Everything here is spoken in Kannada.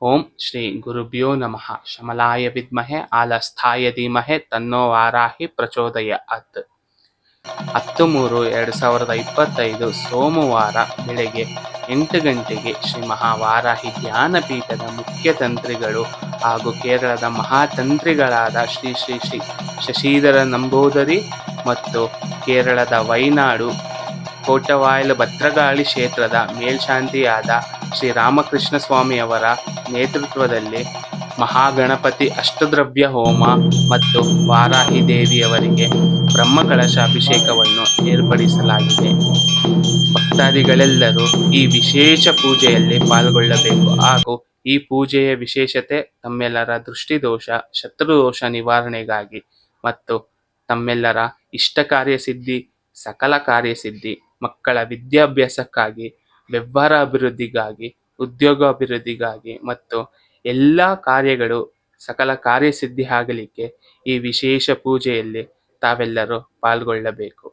ಓಂ ಶ್ರೀ ಗುರುಭ್ಯೋ ನಮಃ. ಶಮಲಾಯ ವಿದ್ಮಹೆ ಆಲಸ್ಥಾಯ ಧೀಮಹಿ ತನ್ನೋ ವಾರಾಹಿ ಪ್ರಚೋದಯಾತ್. 10/3/2025 ಸೋಮವಾರ ಬೆಳಗ್ಗೆ 8 ಗಂಟೆಗೆ ಶ್ರೀ ಮಹಾವಾರಾಹಿ ಧ್ಯಾನಪೀಠದ ಮುಖ್ಯ ತಂತ್ರಿಗಳು ಹಾಗೂ ಕೇರಳದ ಮಹಾತಂತ್ರಿಗಳಾದ ಶ್ರೀ ಶ್ರೀ ಶ್ರೀ ಶಶಿಧರ ನಂಬೂದರಿ ಮತ್ತು ಕೇರಳದ ವೈನಾಡು ಕೋಟವಾಯಲು ಭದ್ರಕಾಳಿ ಕ್ಷೇತ್ರದ ಮೇಲ್ಶಾಂತಿಯಾದ ಶ್ರೀ ರಾಮಕೃಷ್ಣ ಸ್ವಾಮಿಯವರ ನೇತೃತ್ವದಲ್ಲಿ ಮಹಾಗಣಪತಿ ಅಷ್ಟದ್ರವ್ಯ ಹೋಮ ಮತ್ತು ವಾರಾಹಿ ದೇವಿಯವರಿಗೆ ಬ್ರಹ್ಮಕಲಶ ಅಭಿಷೇಕವನ್ನು ಏರ್ಪಡಿಸಲಾಗಿದೆ. ಭಕ್ತಾದಿಗಳೆಲ್ಲರೂ ಈ ವಿಶೇಷ ಪೂಜೆಯಲ್ಲಿ ಪಾಲ್ಗೊಳ್ಳಬೇಕು ಹಾಗೂ ಈ ಪೂಜೆಯ ವಿಶೇಷತೆ ತಮ್ಮೆಲ್ಲರ ದೃಷ್ಟಿದೋಷ, ಶತ್ರುದೋಷ ನಿವಾರಣೆಗಾಗಿ ಮತ್ತು ತಮ್ಮೆಲ್ಲರ ಇಷ್ಟ ಕಾರ್ಯಸಿದ್ಧಿ, ಸಕಲ ಕಾರ್ಯಸಿದ್ಧಿ, ಮಕ್ಕಳ ವಿದ್ಯಾಭ್ಯಾಸಕ್ಕಾಗಿ, ವ್ಯವಹಾರ ಅಭಿವೃದ್ಧಿಗಾಗಿ, ಉದ್ಯೋಗ ಅಭಿವೃದ್ಧಿಗಾಗಿ ಮತ್ತು ಎಲ್ಲ ಕಾರ್ಯಗಳು ಸಕಲ ಕಾರ್ಯಸಿದ್ಧಿ ಆಗಲಿಕ್ಕೆ ಈ ವಿಶೇಷ ಪೂಜೆಯಲ್ಲಿ ತಾವೆಲ್ಲರೂ ಪಾಲ್ಗೊಳ್ಳಬೇಕು.